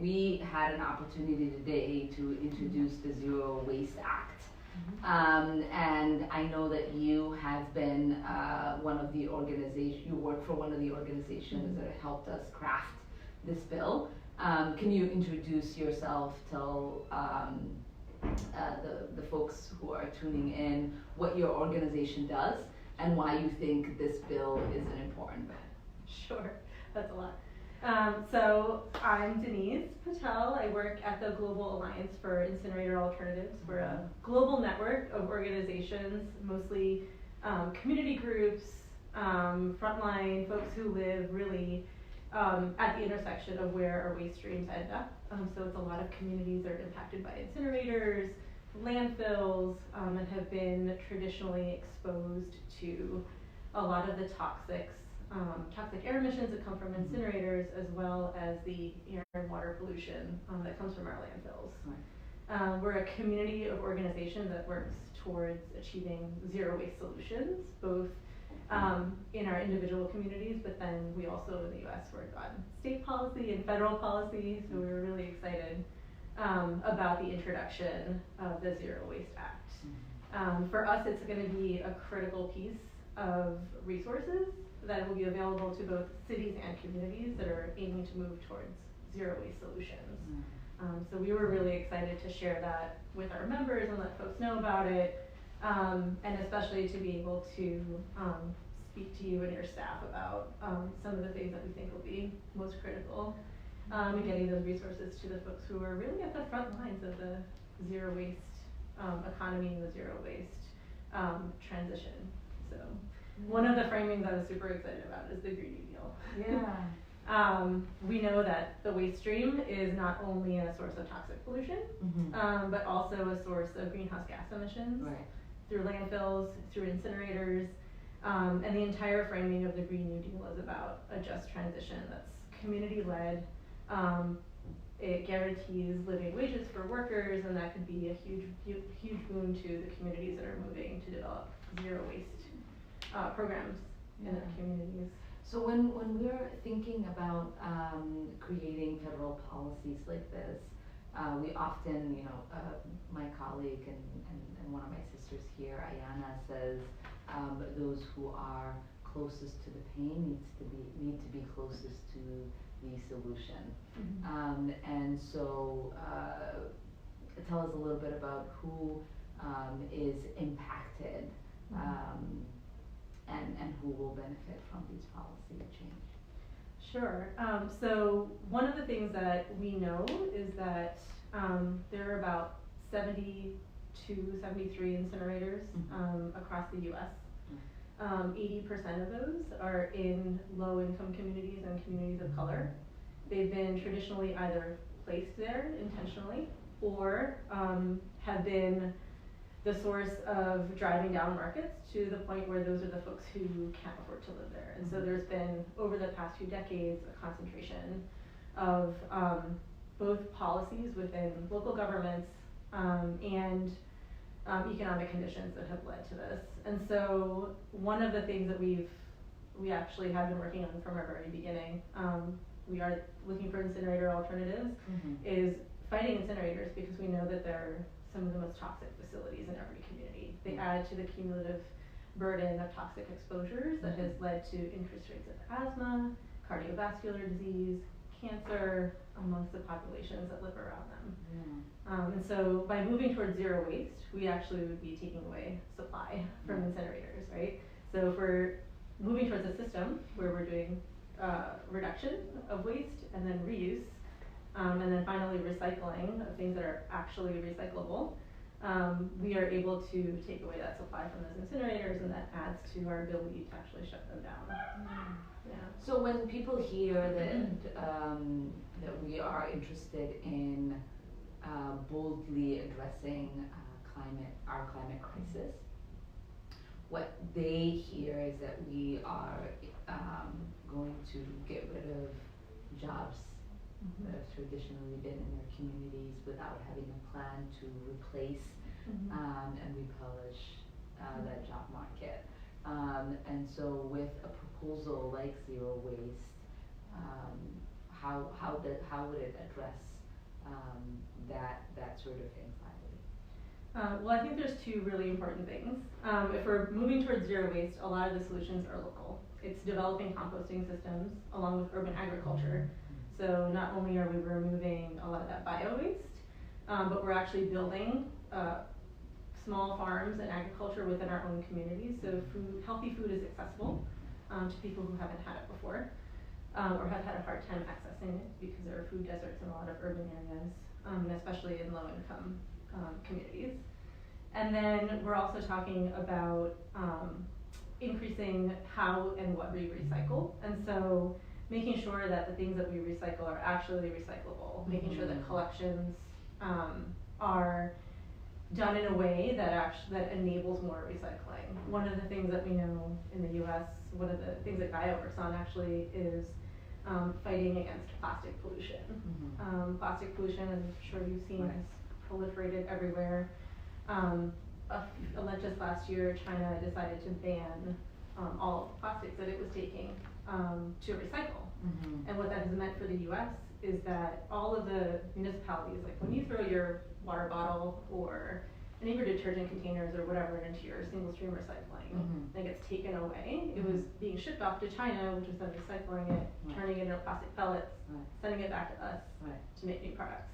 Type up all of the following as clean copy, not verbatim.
we had an opportunity today to introduce the Zero Waste Act. And I know that you have been one of the organizations, you work for one of the organizations that helped us craft this bill. Can you introduce yourself, tell the folks who are tuning in what your organization does and why you think this bill is an important bill? Sure, that's a lot. So I'm Denise Patel. I work at the Global Alliance for Incinerator Alternatives. We're a global network of organizations, mostly community groups, frontline folks who live really at the intersection of where our waste streams end up. So it's a lot of communities that are impacted by incinerators, landfills, and have been traditionally exposed to a lot of the toxic air emissions that come from incinerators, as well as the air and water pollution that comes from our landfills. Right. We're a community of organizations that works towards achieving zero waste solutions, both in our individual communities, but then we also in the US work on state policy and federal policy, so we were really excited about the introduction of the Zero Waste Act. For us, it's going to be a critical piece of resources that will be available to both cities and communities that are aiming to move towards zero waste solutions. So we were really excited to share that with our members and let folks know about it, and especially to be able to speak to you and your staff about some of the things that we think will be most critical in getting those resources to the folks who are really at the front lines of the zero waste economy and the zero waste transition. So one of the framings I was super excited about is the Green New Deal. Yeah. We know that the waste stream is not only a source of toxic pollution, but also a source of greenhouse gas emissions through landfills, through incinerators, and the entire framing of the Green New Deal is about a just transition that's community-led. It guarantees living wages for workers, and that could be a huge boon to the communities that are moving to develop zero waste programs in their communities. So when we're thinking about creating federal policies like this, we often, my colleague and one of my sisters here, Ayana, says those who are closest to the pain need to be closest to the solution. And so tell us a little bit about who is impacted and who will benefit from these policy change. Sure. So one of the things that we know is that there are about 72, 73 incinerators across the US. 80% of those are in low-income communities and communities of color. They've been traditionally either placed there intentionally or have been the source of driving down markets to the point where those are the folks who can't afford to live there. And so there's been, over the past few decades, a concentration of both policies within local governments and economic conditions that have led to this. And so one of the things that we actually have been working on from our very beginning, we are looking for incinerator alternatives, is fighting incinerators, because we know that they're some of the most toxic facilities in every community. They add to the cumulative burden of toxic exposures that has led to increased rates of asthma, cardiovascular disease, cancer amongst the populations that live around them. And so by moving towards zero waste, we actually would be taking away supply from incinerators, right? So if we're moving towards a system where we're doing reduction of waste and then reuse, and then finally recycling of things that are actually recyclable, we are able to take away that supply from those incinerators, and that adds to our ability to actually shut them down. Yeah. So when people hear that we are interested in boldly addressing our climate crisis, what they hear is that we are going to get rid of jobs that have traditionally been in their communities without having a plan to replace and replenish that job market. And so with a proposal like zero waste, how would it address that sort of anxiety? Well, I think there's two really important things. If we're moving towards zero waste, a lot of the solutions are local. It's developing composting systems along with urban agriculture. So not only are we removing a lot of that bio waste, but we're actually building small farms and agriculture within our own communities. So healthy food is accessible to people who haven't had it before, or have had a hard time accessing it because there are food deserts in a lot of urban areas, and especially in low income communities. And then we're also talking about increasing how and what we recycle. And so making sure that the things that we recycle are actually recyclable, making sure that collections are done in a way that enables more recycling. One of the things that we know in the US, one of the things that Gaia works on actually is fighting against plastic pollution. Plastic pollution, as I'm sure you've seen, has proliferated everywhere. Just last year, China decided to ban all of the plastics that it was taking to recycle. And what that has meant for the US is that all of the municipalities, like when you throw your water bottle or any of your detergent containers or whatever into your single stream recycling, and it gets taken away, it was being shipped off to China, which was then recycling it, turning it into plastic pellets, sending it back to us to make new products.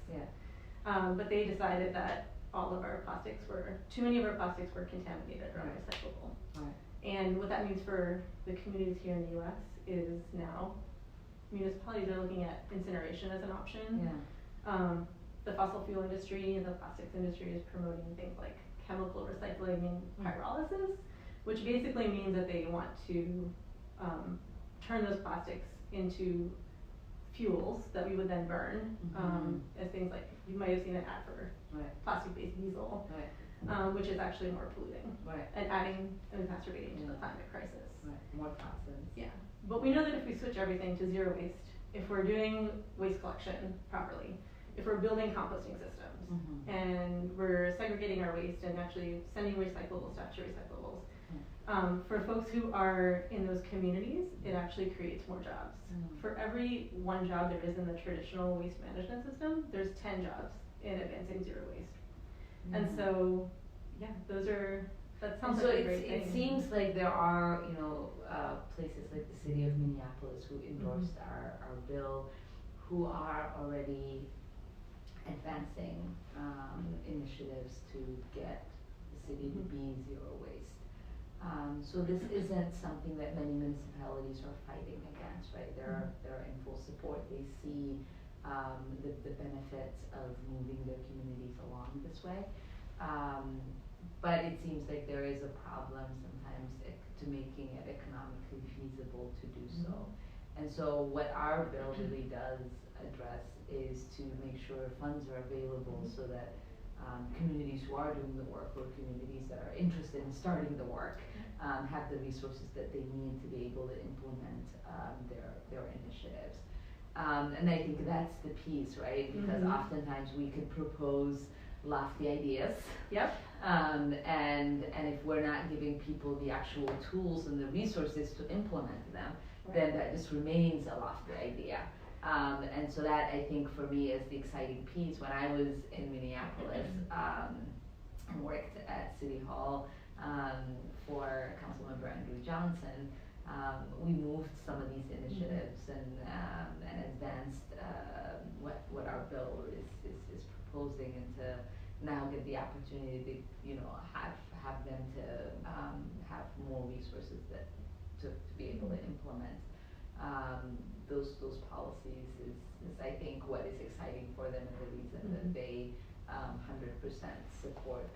But they decided that too many of our plastics were contaminated or unrecyclable. And what that means for the communities here in the US is now municipalities are looking at incineration as an option. The fossil fuel industry and the plastics industry is promoting things like chemical recycling and pyrolysis, which basically means that they want to turn those plastics into fuels that we would then burn as things like, you might have seen an ad for plastic-based diesel, which is actually more polluting and adding and exacerbating to the climate crisis. More toxins. But we know that if we switch everything to zero waste, if we're doing waste collection properly, if we're building composting systems, and we're segregating our waste and actually sending recyclable stuff to recyclables, for folks who are in those communities, it actually creates more jobs. For every one job there is in the traditional waste management system, there's 10 jobs in advancing zero waste. And so, that sounds like a great thing. It seems like there are, places like the city of Minneapolis who endorsed our bill, who are already advancing initiatives to get the city to be zero waste. So this isn't something that many municipalities are fighting against, right? They're in full support. They see the benefits of moving their communities along this way. But it seems like there is a problem sometimes to making it economically feasible to do so. And so what our bill really does address is to make sure funds are available so that communities who are doing the work, or communities that are interested in starting the work, have the resources that they need to be able to implement their initiatives. And I think that's the piece, right? Because oftentimes we could propose lofty ideas. And if we're not giving people the actual tools and the resources to implement them, then that just remains a lofty idea. And so that, I think, for me is the exciting piece. When I was in Minneapolis and worked at City Hall for Councilmember Andrew Johnson, we moved some of these initiatives and advanced what our bill is proposing, and to now get the opportunity to have them to have more resources to be able to implement those policies is I think what is exciting for them, and the reason that they 100% support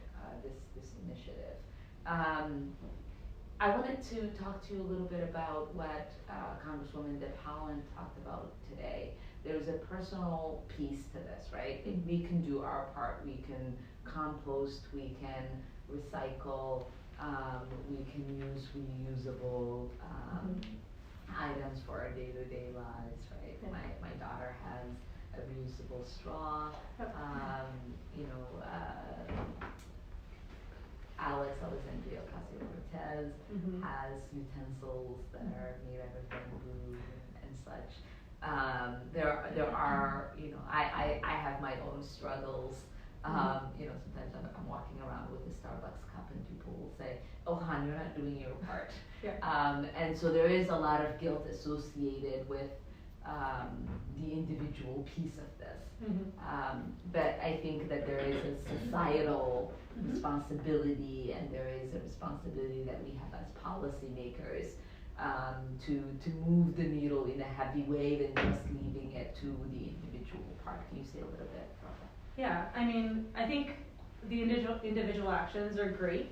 this initiative. I wanted to talk to you a little bit about what Congresswoman Deb Haaland talked about today. There's a personal piece to this, right? If we can do our part, we can compost, we can recycle, we can use reusable items for our day-to-day lives, right? My daughter has a reusable straw. Alex Alexandria Ocasio-Cortez has utensils that are made out of bamboo and such. there are, you know, I have my own struggles. You know, sometimes I'm walking around with a Starbucks cup and people will say, "Oh, Han, you're not doing your part." Yeah. And so there is a lot of guilt associated with the individual piece of this. But I think that there is a societal responsibility, and there is a responsibility that we have as policymakers to move the needle in a heavy way than just leaving it to the individual part. Can you say a little bit about that? Yeah, I mean, I think the individual actions are great,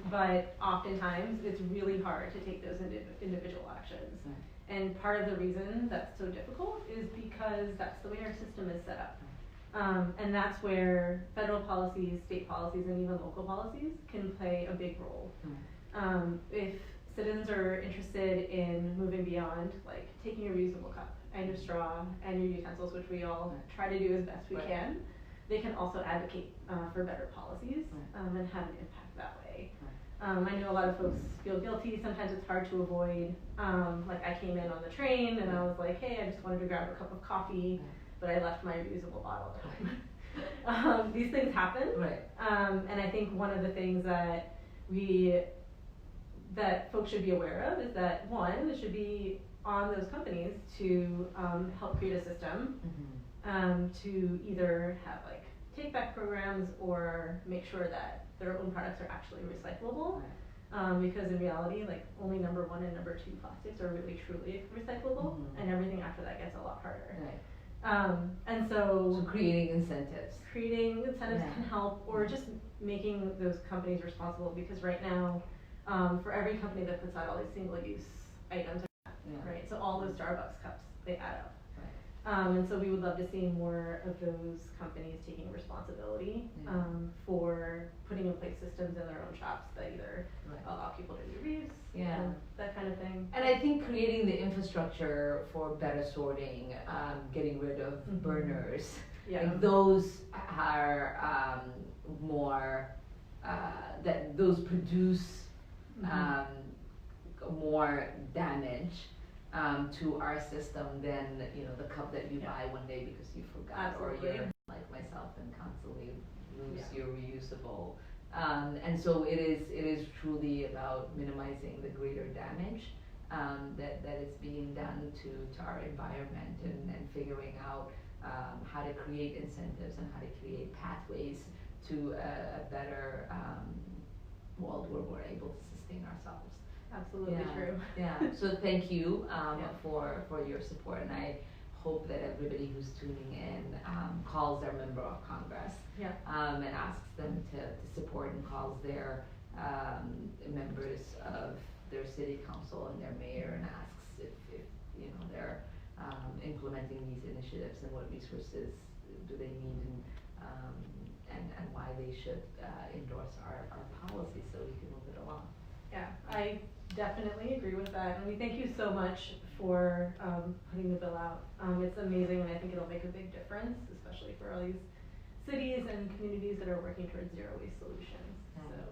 but oftentimes it's really hard to take those individual actions. And part of the reason that's so difficult is because that's the way our system is set up. And that's where federal policies, state policies, and even local policies can play a big role. If citizens are interested in moving beyond, like taking a reusable cup and your straw and your utensils, which we all try to do as best we can, they can also advocate for better policies and have an impact that way. I know a lot of folks feel guilty. Sometimes it's hard to avoid. Like I came in on the train and I was like, hey, I just wanted to grab a cup of coffee, but I left my reusable bottle at home. These things happen. And I think one of the things that that folks should be aware of is that, one, it should be on those companies to help create a system to either have like take back programs or make sure that their own products are actually recyclable. Because in reality, like only number 1 and number 2 plastics are really truly recyclable, and everything after that gets a lot harder. And so creating incentives. Can help, or just making those companies responsible, because right now, for every company that puts out all these single-use items, right? So all those Starbucks cups, they add up. And so we would love to see more of those companies taking responsibility for putting in place systems in their own shops that either allow people to do reuse, that kind of thing. And I think creating the infrastructure for better sorting, getting rid of burners, like those are more, that those produce more damage to our system than, you know, the cup that you buy one day because you forgot, or you're like myself and constantly lose your reusable. And so it is truly about minimizing the greater damage that is being done to our environment, and figuring out how to create incentives and how to create pathways to a better world where we're able to sustain ourselves. Absolutely true. So thank you for your support, and I hope that everybody who's tuning in calls their member of Congress and asks them to support, and calls their members of their city council and their mayor and asks if you know they're implementing these initiatives and what resources do they need, and why they should endorse our policy so we can move it along. Yeah, I definitely agree with that, and we thank you so much for putting the bill out. It's amazing, and I think it'll make a big difference, especially for all these cities and communities that are working towards zero waste solutions.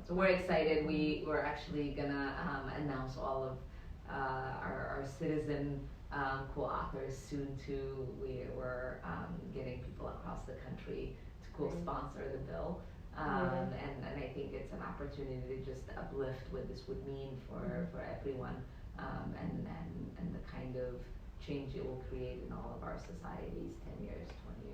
So we're excited. We're actually gonna announce all of our citizen co-authors soon too. We're getting people across the country to co-sponsor the bill. And I think it's an opportunity to just uplift what this would mean for everyone, and the kind of change it will create in all of our societies 10 years, 20